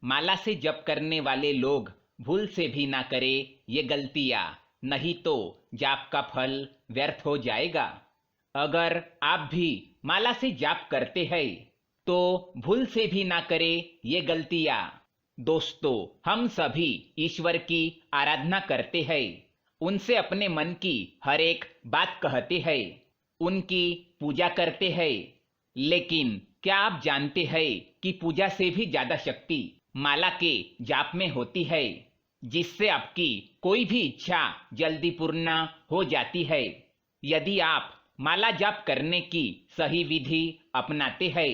माला से जप करने वाले लोग भूल से भी ना करें ये गलतियां, नहीं तो जाप का फल व्यर्थ हो जाएगा। अगर आप भी माला से जाप करते हैं तो भूल से भी ना करें ये गलतियां। दोस्तों, हम सभी ईश्वर की आराधना करते हैं, उनसे अपने मन की हर एक बात कहते हैं, उनकी पूजा करते हैं। लेकिन क्या आप जानते हैं कि पूजा से भी ज्यादा शक्ति माला के जाप में होती है, जिससे आपकी कोई भी इच्छा जल्दी पूर्ण हो जाती है। यदि आप माला जाप करने की सही विधि अपनाते हैं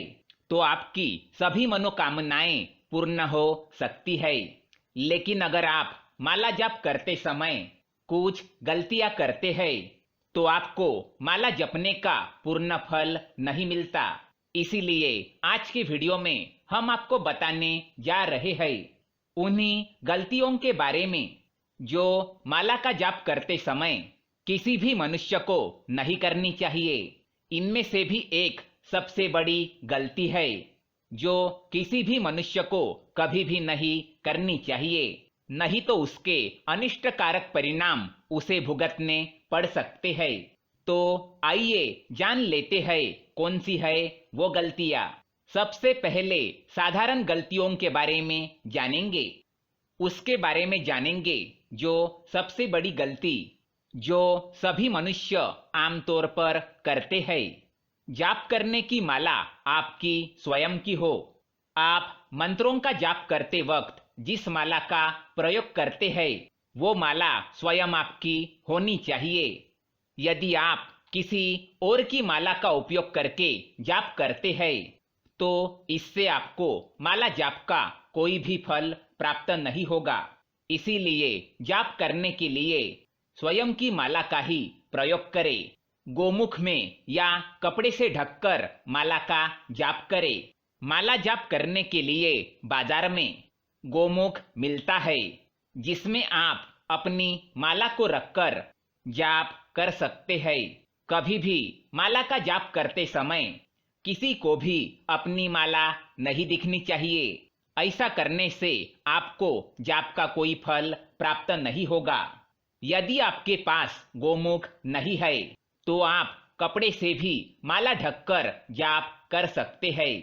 तो आपकी सभी मनोकामनाएं पूर्ण हो सकती है। लेकिन अगर आप माला जाप करते समय कुछ गलतियां करते हैं तो आपको माला जपने का पूर्ण फल नहीं मिलता। इसीलिए आज के वीडियो में हम आपको बताने जा रहे हैं उन्हीं गलतियों के बारे में जो माला का जाप करते समय किसी भी मनुष्य को नहीं करनी चाहिए। इनमें से भी एक सबसे बड़ी गलती है जो किसी भी मनुष्य को कभी भी नहीं करनी चाहिए, नहीं तो उसके अनिष्टकारक परिणाम उसे भुगतने पड़ सकते हैं। तो आइए जान लेते हैं कौन सी है वो गलतियां। सबसे पहले साधारण गलतियों के बारे में जानेंगे, उसके बारे में जानेंगे जो सबसे बड़ी गलती जो सभी मनुष्य आमतौर पर करते हैं। जाप करने की माला आपकी स्वयं की हो। आप मंत्रों का जाप करते वक्त जिस माला का प्रयोग करते हैं वो माला स्वयं आपकी होनी चाहिए। यदि आप किसी और की माला का उपयोग करके जाप करते हैं तो इससे आपको माला जाप का कोई भी फल प्राप्त नहीं होगा। इसीलिए जाप करने के लिए स्वयं की माला का ही प्रयोग करें। गोमुख में या कपड़े से ढककर माला का जाप करें। माला जाप करने के लिए बाजार में गोमुख मिलता है, जिसमें आप अपनी माला को रखकर जाप कर सकते हैं। कभी भी माला का जाप करते समय किसी को भी अपनी माला नहीं दिखनी चाहिए। ऐसा करने से आपको जाप का कोई फल प्राप्त नहीं होगा। यदि आपके पास गोमुख नहीं है तो आप कपड़े से भी माला ढककर जाप कर सकते हैं।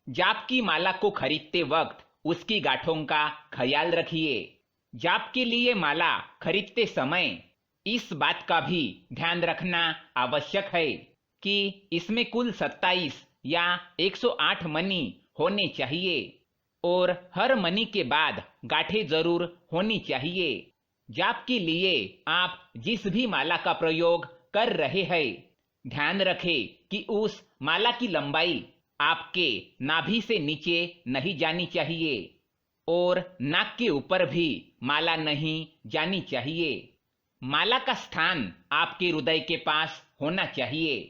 जाप की माला को खरीदते वक्त उसकी गांठों का ख्याल रखिए। जाप के लिए माला खरीदते समय इस बात का भी ध्यान रखना आवश्यक है कि इसमें कुल 27 या 108 मनी होने चाहिए और हर मनी के बाद गांठें जरूर होनी चाहिए। जाप के लिए आप जिस भी माला का प्रयोग कर रहे हैं, ध्यान रखें कि उस माला की लंबाई आपके नाभि से नीचे नहीं जानी चाहिए और नाक के ऊपर भी माला नहीं जानी चाहिए। माला का स्थान आपके हृदय के पास होना चाहिए,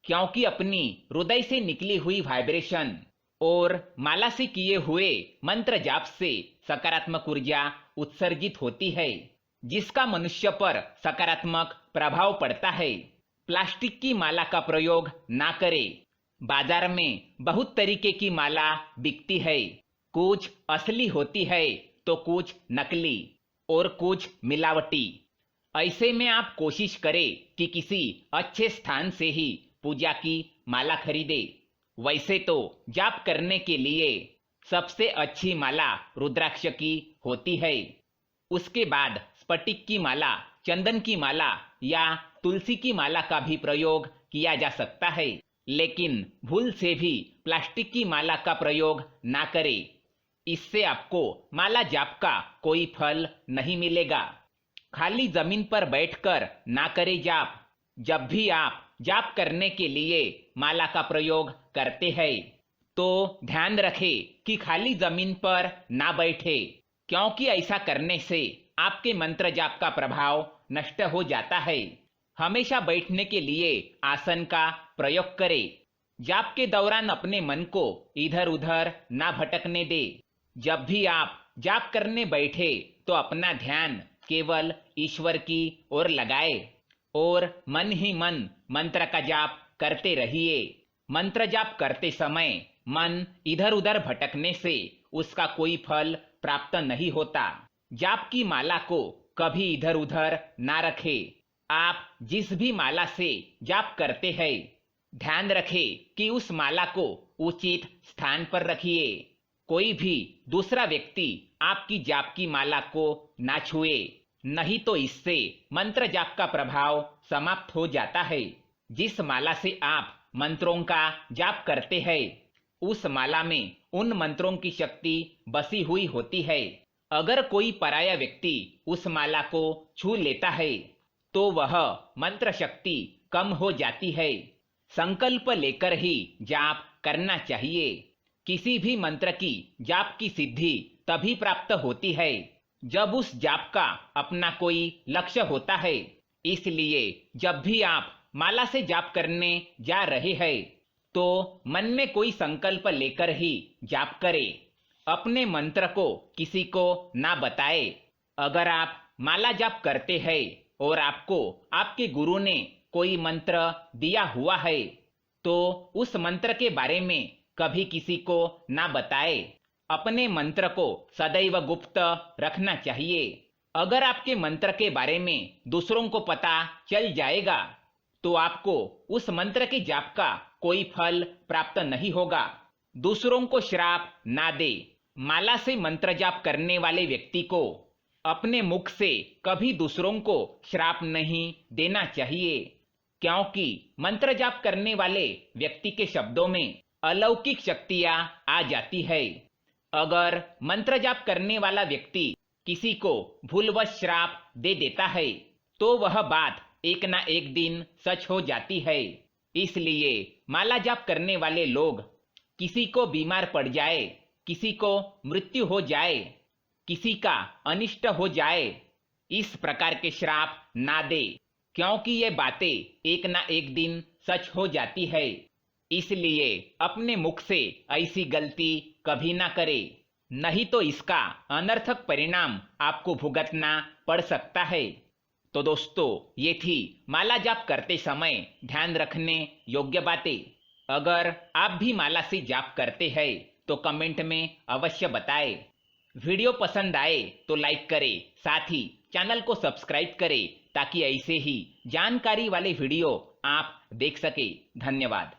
क्योंकि अपनी हृदय से निकली हुई वाइब्रेशन और माला से किए हुए मंत्र जाप से सकारात्मक ऊर्जा उत्सर्जित होती है, जिसका मनुष्य पर सकारात्मक प्रभाव पड़ता है। प्लास्टिक की माला का प्रयोग ना करें। बाजार में बहुत तरीके की माला बिकती है, कुछ असली होती है तो कुछ नकली और कुछ मिलावटी। ऐसे में आप कोशिश करें कि किसी अच्छे स्थान से ही पूजा की माला खरीदे। वैसे तो जाप करने के लिए सबसे अच्छी माला रुद्राक्ष की होती है। उसके बाद स्फटिक की माला, चंदन की माला या तुलसी की माला का भी प्रयोग किया जा सकता है, लेकिन भूल से भी प्लास्टिक की माला का प्रयोग ना करें। इससे आपको माला जाप का कोई फल नहीं मिलेगा। खाली जमीन पर बैठकर ना करें जाप। जब भी आप जाप करने के लिए माला का प्रयोग करते हैं तो ध्यान रखें कि खाली जमीन पर ना बैठे, क्योंकि ऐसा करने से आपके मंत्र जाप का प्रभाव नष्ट हो जाता है। हमेशा बैठने के लिए आसन का प्रयोग करें। जाप के दौरान अपने मन को इधर उधर ना भटकने दे। जब भी आप जाप करने बैठे तो अपना ध्यान केवल ईश्वर की ओर लगाए और मन ही मन मंत्र का जाप करते रहिए। मंत्र जाप करते समय मन इधर उधर भटकने से उसका कोई फल प्राप्त नहीं होता। जाप की माला को कभी इधर उधर ना रखें। आप जिस भी माला से जाप करते हैं, ध्यान रखें कि उस माला को उचित स्थान पर रखिए। कोई भी दूसरा व्यक्ति आपकी जाप की माला को ना छुए, नहीं तो इससे मंत्र जाप का प्रभाव समाप्त हो जाता है। जिस माला से आप मंत्रों का जाप करते हैं, उस माला में उन मंत्रों की शक्ति बसी हुई होती है। अगर कोई पराया व्यक्ति उस माला को छू लेता है तो वह मंत्र शक्ति कम हो जाती है। संकल्प लेकर ही जाप करना चाहिए। किसी भी मंत्र की जाप की सिद्धि तभी प्राप्त होती है जब उस जाप का अपना कोई लक्ष्य होता है। इसलिए जब भी आप माला से जाप करने जा रहे हैं तो मन में कोई संकल्प लेकर ही जाप करें। अपने मंत्र को किसी को ना बताए। अगर आप माला जाप करते हैं और आपको आपके गुरु ने कोई मंत्र दिया हुआ है तो उस मंत्र के बारे में कभी किसी को ना बताए। अपने मंत्र को सदैव गुप्त रखना चाहिए। अगर आपके मंत्र के बारे में दूसरों को पता चल जाएगा तो आपको उस मंत्र के जाप का कोई फल प्राप्त नहीं होगा। दूसरों को श्राप ना दे। माला से मंत्र जाप करने वाले व्यक्ति को अपने मुख से कभी दूसरों को श्राप नहीं देना चाहिए, क्योंकि मंत्र जाप करने वाले व्यक्ति के शब्दों में अलौकिक शक्तियां आ जाती है। अगर मंत्र जाप करने वाला व्यक्ति किसी को भूलवश श्राप दे देता है तो वह बात एक ना एक दिन सच हो जाती है। इसलिए माला जाप करने वाले लोग किसी को बीमार पड़ जाए, किसी को मृत्यु हो जाए, किसी का अनिष्ट हो जाए, इस प्रकार के श्राप ना दे, क्योंकि ये बातें एक ना एक दिन सच हो जाती है। इसलिए अपने मुख से ऐसी गलती कभी ना करे, नहीं तो इसका अनर्थक परिणाम आपको भुगतना पड़ सकता है। तो दोस्तों, ये थी माला जाप करते समय ध्यान रखने योग्य बातें। अगर आप भी माला से जाप करते हैं तो कमेंट में अवश्य बताएं। वीडियो पसंद आए तो लाइक करें, साथ ही चैनल को सब्सक्राइब करें ताकि ऐसे ही जानकारी वाले वीडियो आप देख सके। धन्यवाद।